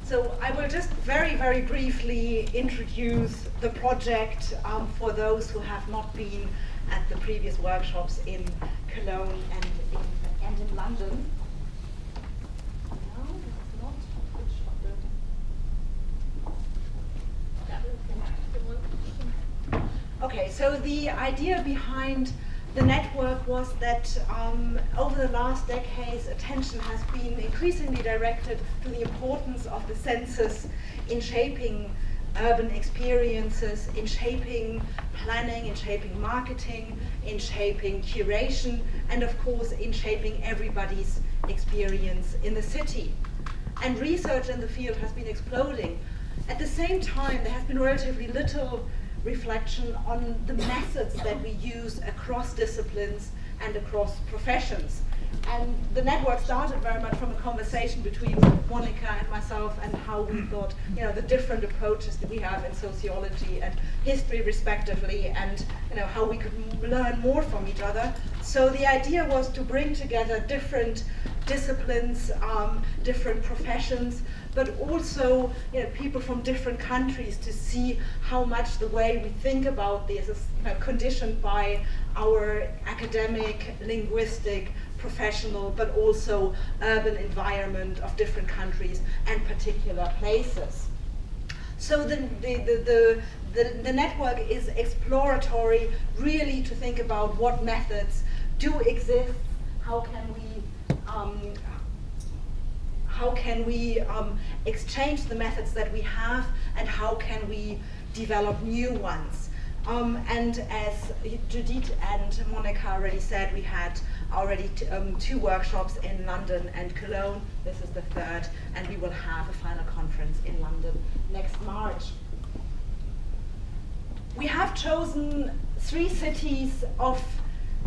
So I will just very, very briefly introduce the project for those who have not been at the previous workshops in Cologne and in London. Okay, so the idea behind the network was that over the last decades, attention has been increasingly directed to the importance of the senses in shaping urban experiences, in shaping planning, in shaping marketing, in shaping curation, and of course in shaping everybody's experience in the city. And research in the field has been exploding. At the same time, there has been relatively little reflection on the methods that we use across disciplines and across professions. And the network started very much from a conversation between Monica and myself and how we thought, the different approaches that we have in sociology and history respectively, and how we could learn more from each other. So the idea was to bring together different disciplines, different professions, but also people from different countries to see how much the way we think about this is conditioned by our academic, linguistic, professional, but also urban environment of different countries and particular places. So the network is exploratory, really to think about what methods do exist, how can we exchange the methods that we have, and how can we develop new ones. And as Judith and Monica already said, we had already two workshops in London and Cologne. This is the third, and we will have a final conference in London next March. We have chosen 3 cities of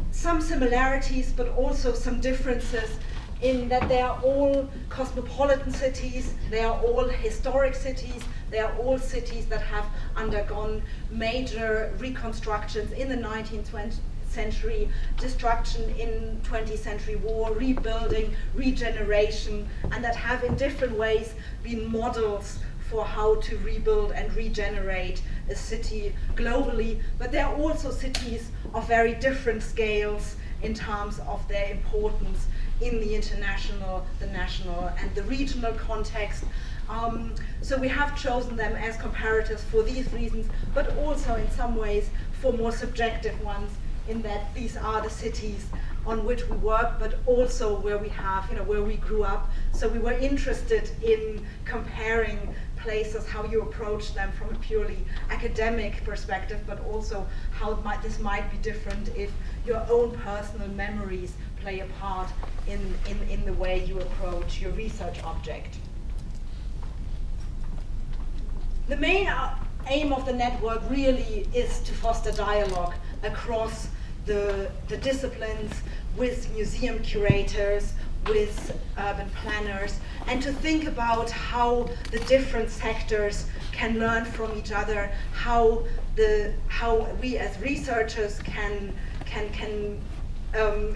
some similarities, but also some differences, in that they are all cosmopolitan cities, they are all historic cities, they are all cities that have undergone major reconstructions in the 19th century, destruction in 20th century war, rebuilding, regeneration, and that have in different ways been models for how to rebuild and regenerate a city globally. But there are also cities of very different scales in terms of their importance in the international, the national, and the regional context. So we have chosen them as comparatives for these reasons, but also in some ways for more subjective ones, in that these are the cities on which we work, but also where we have, where we grew up. So we were interested in comparing places, how you approach them from a purely academic perspective, but also how this might be different if your own personal memories play a part in the way you approach your research object. The main aim of the network really is to foster dialogue across the disciplines, with museum curators, with urban planners, and to think about how the different sectors can learn from each other, how we as researchers can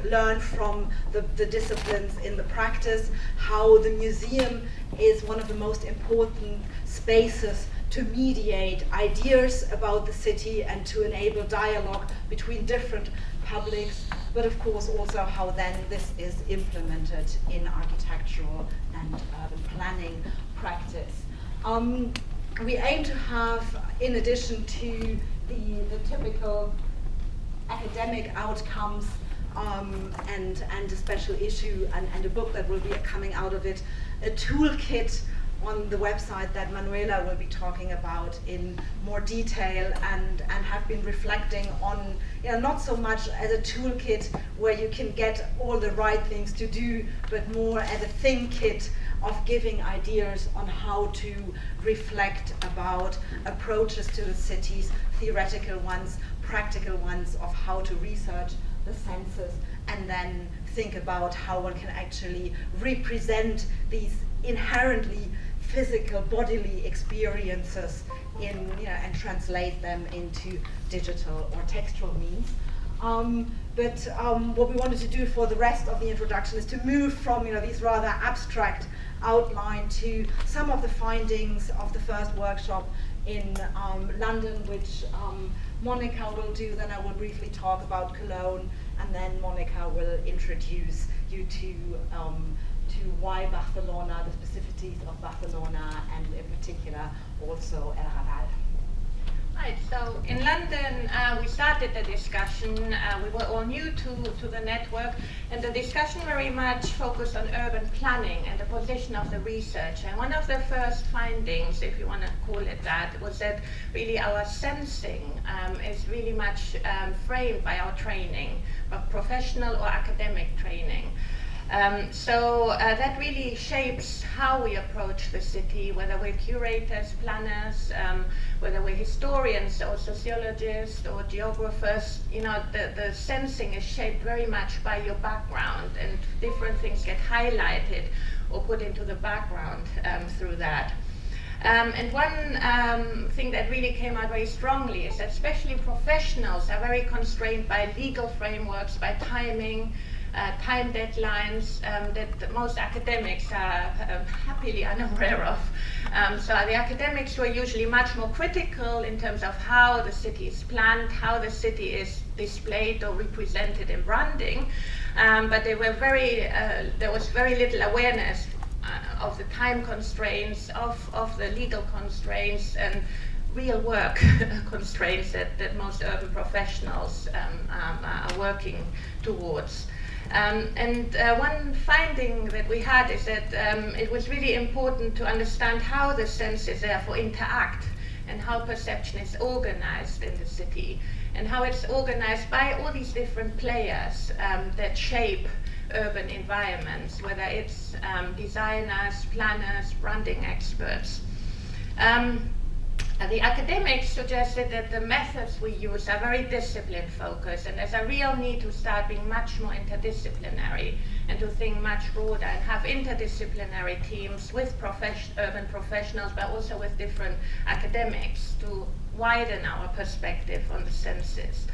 learn from the disciplines in the practice, how the museum is one of the most important spaces to mediate ideas about the city and to enable dialogue between different publics, but of course also how then this is implemented in architectural and urban planning practice. We aim to have, in addition to the typical academic outcomes, and a special issue and a book that will be coming out of it, a toolkit on the website that Manuela will be talking about in more detail, and have been reflecting on, not so much as a toolkit where you can get all the right things to do, but more as a think kit of giving ideas on how to reflect about approaches to the cities, theoretical ones, practical ones, of how to research the senses, and then think about how one can actually represent these inherently physical bodily experiences and translate them into digital or textual means. But what we wanted to do for the rest of the introduction is to move from these rather abstract outline to some of the findings of the first workshop in London, which Monica will do. Then I will briefly talk about Cologne, and then Monica will introduce you to why Barcelona, the specificities of Barcelona, and in particular also El Raval. Right, so in London we started the discussion, we were all new to the network, and the discussion very much focused on urban planning and the position of the research. And one of the first findings, if you want to call it that, was that really our sensing is really much framed by our training, of professional or academic training. So that really shapes how we approach the city, whether we're curators, planners, whether we're historians or sociologists or geographers. The sensing is shaped very much by your background, and different things get highlighted or put into the background through that. And one thing that really came out very strongly is that especially professionals are very constrained by legal frameworks, by timing, time deadlines that most academics are happily unaware of. So the academics were usually much more critical in terms of how the city is planned, how the city is displayed or represented in branding, but they were there was very little awareness of the time constraints, of the legal constraints, and real work constraints that most urban professionals are working towards. One finding that we had is that it was really important to understand how the senses therefore interact, and how perception is organized in the city, and how it's organized by all these different players that shape urban environments, whether it's designers, planners, branding experts. The academics suggested that the methods we use are very discipline focused, and there's a real need to start being much more interdisciplinary and to think much broader and have interdisciplinary teams with urban professionals, but also with different academics to widen our perspective on the senses.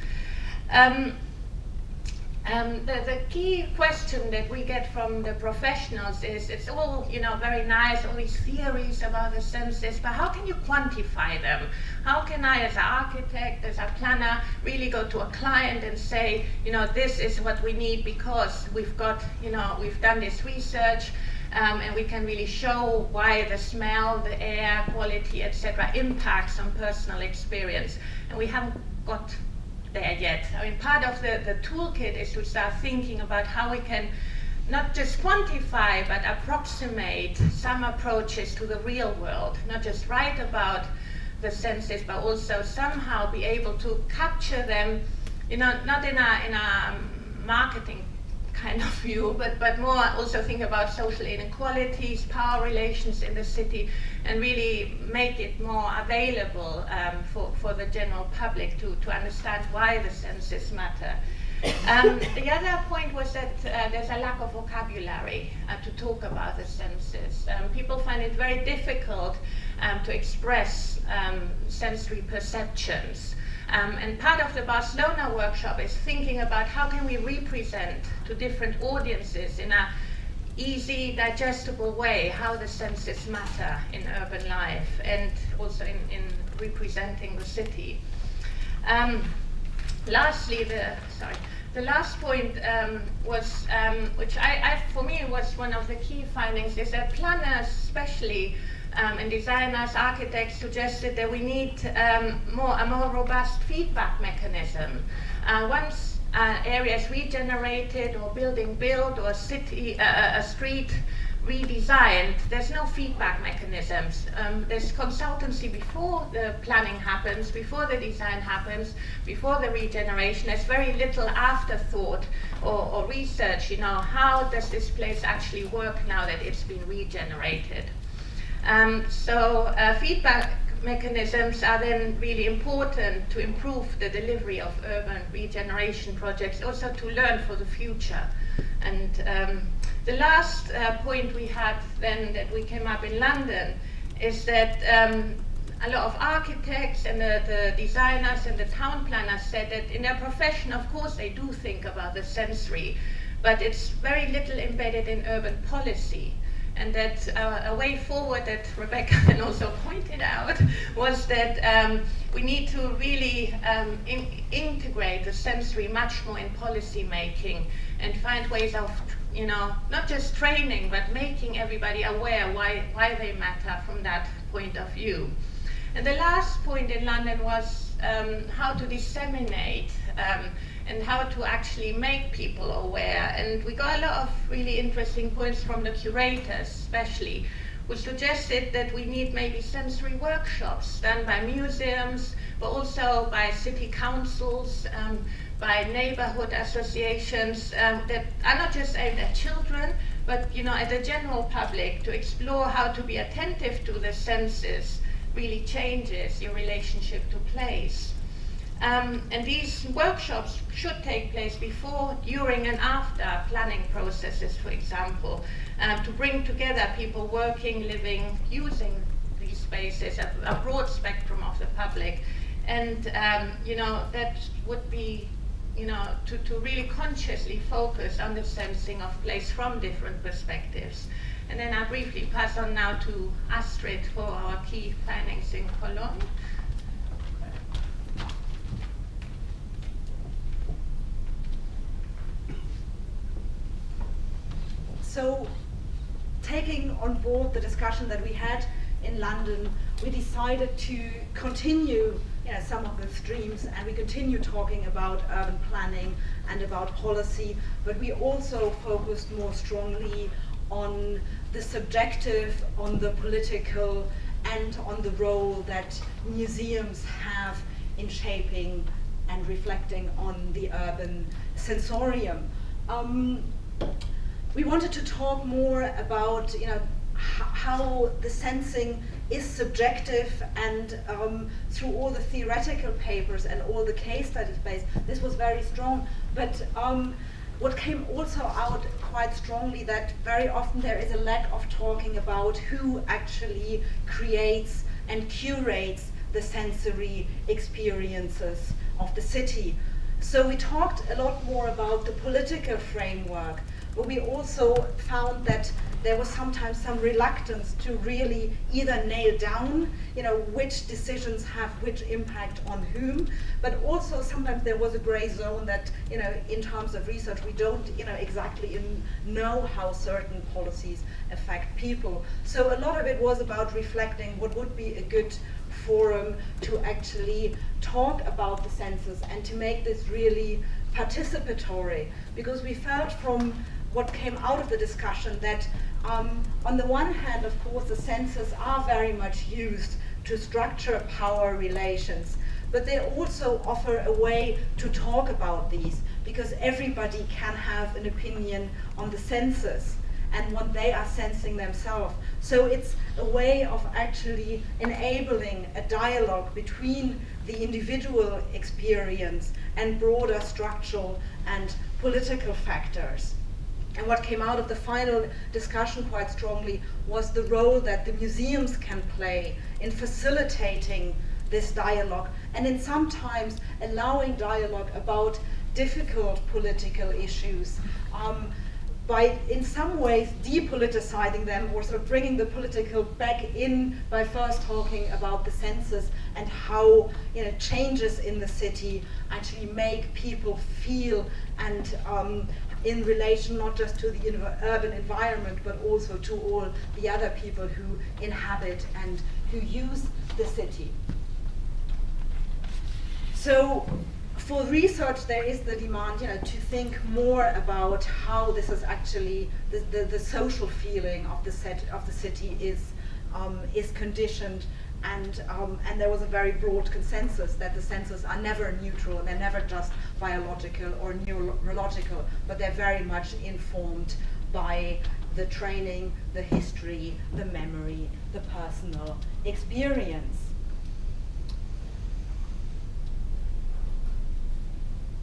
The key question that we get from the professionals is, it's all very nice, all these theories about the senses, but how can you quantify them? How can I, as an architect, as a planner, really go to a client and say, this is what we need because we've got, we've done this research, and we can really show why the smell, the air quality, etc., impacts on personal experience, and we haven't got there yet. I mean, part of the toolkit is to start thinking about how we can not just quantify, but approximate some approaches to the real world, not just write about the senses, but also somehow be able to capture them, not in a marketing kind of view, but more also think about social inequalities, power relations in the city, and really make it more available for the general public to understand why the senses matter. The other point was that there's a lack of vocabulary to talk about the senses. People find it very difficult to express sensory perceptions. And part of the Barcelona workshop is thinking about how can we represent to different audiences in a easy, digestible way how the senses matter in urban life and also in representing the city. Lastly, the last point was, which for me was one of the key findings, is that planners especially and designers, architects suggested that we need a more robust feedback mechanism. Once area is regenerated or building built or a street redesigned, there's no feedback mechanisms. There's consultancy before the planning happens, before the design happens, before the regeneration. There's very little afterthought or research, how does this place actually work now that it's been regenerated? Feedback mechanisms are then really important to improve the delivery of urban regeneration projects, also to learn for the future. And the last point we had then that we came up in London is that a lot of architects and the designers and the town planners said that in their profession, of course, they do think about the sensory, but it's very little embedded in urban policy. And that a way forward that Rebecca then also pointed out was that we need to really integrate the sensory much more in policy making and find ways of, you know, not just training, but making everybody aware why they matter from that point of view. And the last point in London was how to disseminate and how to actually make people aware. And we got a lot of really interesting points from the curators, especially, who suggested that we need maybe sensory workshops done by museums, but also by city councils, by neighborhood associations that are not just aimed at children, but, you know, at the general public, to explore how to be attentive to the senses really changes your relationship to place. And these workshops should take place before, during, and after planning processes, for example, to bring together people working, living, using these spaces, a broad spectrum of the public. And you know, that would be, you know, to really consciously focus on the sensing of place from different perspectives. And then I'll briefly pass on now to Astrid for our key findings in Cologne. So, taking on board the discussion that we had in London, we decided to continue, you know, some of the streams, and we continue talking about urban planning and about policy, but we also focused more strongly on the subjective, on the political, and on the role that museums have in shaping and reflecting on the urban sensorium. We wanted to talk more about, you know, how the sensing is subjective, and through all the theoretical papers and all the case studies based, this was very strong. But what came also out quite strongly, that very often there is a lack of talking about who actually creates and curates the sensory experiences of the city. So we talked a lot more about the political framework, but we also found that there was sometimes some reluctance to really either nail down, you know, which decisions have which impact on whom, but also sometimes there was a gray zone that, you know, in terms of research, we don't, you know, exactly know how certain policies affect people. So a lot of it was about reflecting what would be a good forum to actually talk about the senses and to make this really participatory, because we felt from what came out of the discussion that on the one hand, of course, the senses are very much used to structure power relations, but they also offer a way to talk about these, because everybody can have an opinion on the senses and what they are sensing themselves. So it's a way of actually enabling a dialogue between the individual experience and broader structural and political factors. And what came out of the final discussion quite strongly was the role that the museums can play in facilitating this dialogue, and in sometimes allowing dialogue about difficult political issues, by in some ways depoliticizing them, or sort of bringing the political back in by first talking about the senses and how, you know, changes in the city actually make people feel, and in relation not just to the urban environment, but also to all the other people who inhabit and who use the city. So for research, there is the demand, you know, to think more about how this is actually the social feeling of the city is conditioned, and there was a very broad consensus that the senses are never neutral, and they're never just biological or neurological, but they're very much informed by the training, the history, the memory, the personal experience.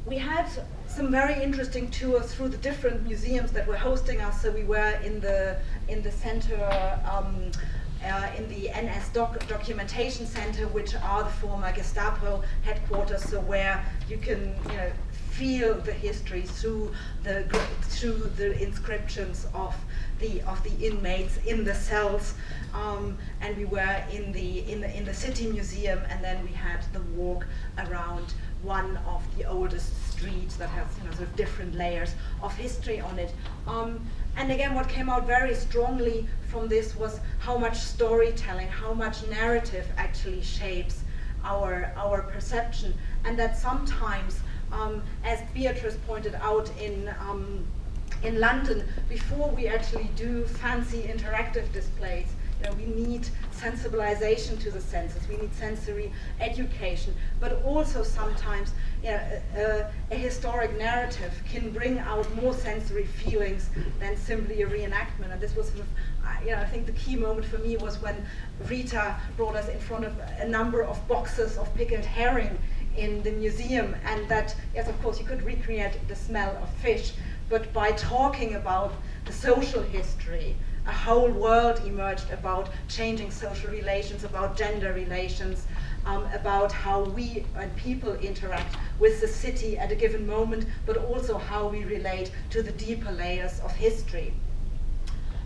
We had some very interesting tours through the different museums that were hosting us. So we were in the center in the NS Documentation Center, which are the former Gestapo headquarters, so where you can feel the history through the inscriptions of the inmates in the cells, and we were in the City Museum, and then we had the walk around one of the oldest streets that has sort of different layers of history on it. And again, what came out very strongly from this was how much storytelling, how much narrative actually shapes our perception, and that sometimes, as Beatrice pointed out in London, before we actually do fancy interactive displays, we need sensibilization to the senses, we need sensory education, but also sometimes a historic narrative can bring out more sensory feelings than simply a reenactment. And this was sort of, I think the key moment for me was when Rita brought us in front of a number of boxes of pickled herring in the museum, and that, yes, of course, you could recreate the smell of fish, but by talking about the social history, a whole world emerged about changing social relations, about gender relations, about how we and people interact with the city at a given moment, but also how we relate to the deeper layers of history.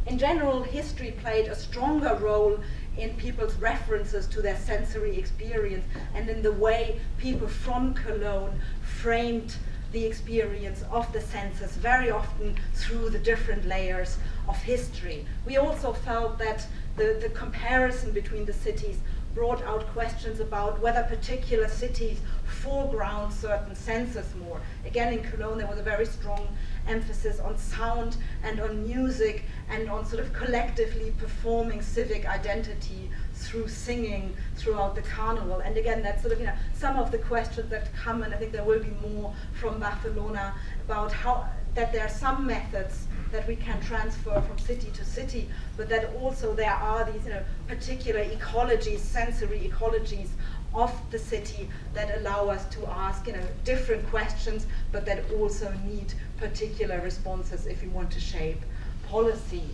In general, history played a stronger role in people's references to their sensory experience and in the way people from Cologne framed the experience of the senses, very often through the different layers of history. We also felt that the comparison between the cities brought out questions about whether particular cities foreground certain senses more. Again, in Cologne there was a very strong emphasis on sound and on music and on sort of collectively performing civic identity through singing throughout the carnival. And again, that's sort of some of the questions that come, and I think there will be more from Barcelona about how that there are some methods that we can transfer from city to city, but that also there are these particular ecologies, sensory ecologies of the city that allow us to ask different questions, but that also need particular responses if we want to shape policy.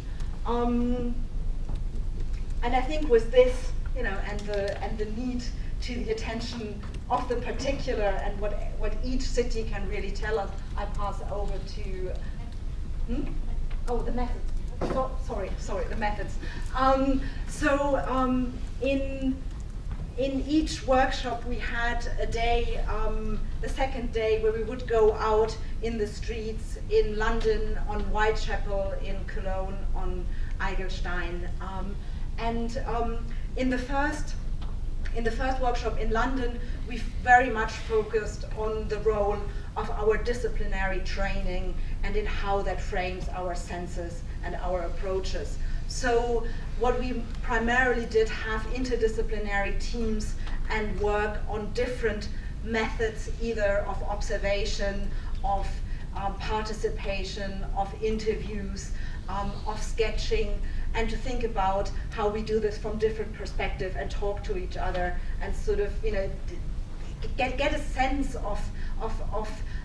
And I think with this, and the need to the attention of the particular and what each city can really tell us, I pass over to. Oh, the methods. Sorry, the methods. In each workshop we had a day, the second day, where we would go out in the streets in London, on Whitechapel, in Cologne, on Eigelstein, and in the first workshop in London, we very much focused on the role of our disciplinary training and in how that frames our senses and our approaches. So what we primarily did have interdisciplinary teams and work on different methods, either of observation, of participation, of interviews, of sketching, and to think about how we do this from different perspectives and talk to each other and sort of get a sense of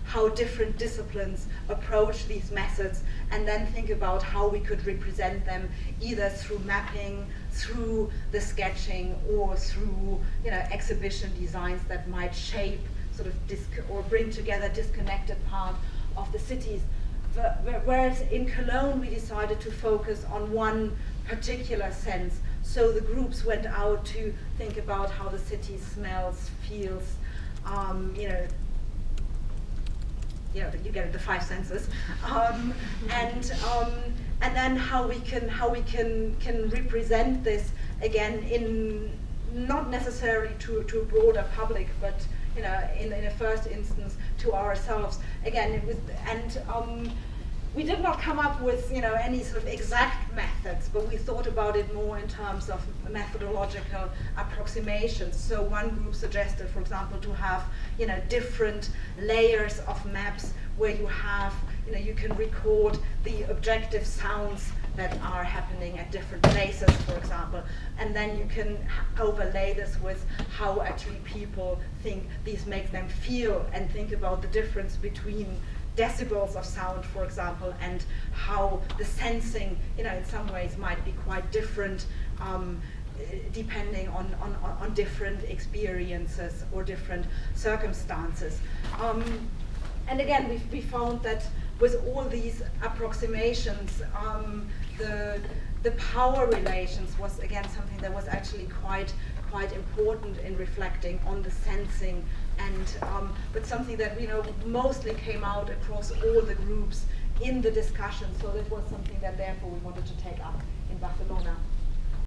how different disciplines approach these methods, and then think about how we could represent them either through mapping, through the sketching, or through exhibition designs that might shape sort of or bring together disconnected part of the cities. Whereas in Cologne we decided to focus on one particular sense. So the groups went out to think about how the city smells, feels, you get the five senses, and then how we can represent this again in not necessarily to a broader public, but in a first instance to ourselves. Again, it was, and we did not come up with any sort of exact methods, but we thought about it more in terms of methodological approximations. So one group suggested, for example, to have different layers of maps where you have you can record the objective sounds that are happening at different places, for example, and then you can overlay this with how actually people think these make them feel, and think about the difference between decibels of sound, for example, and how the sensing, in some ways might be quite different depending on different experiences or different circumstances. And again, we found that with all these approximations, the power relations was again something that was actually quite important in reflecting on the sensing, and but something that mostly came out across all the groups in the discussion. So that was something that therefore we wanted to take up in Barcelona.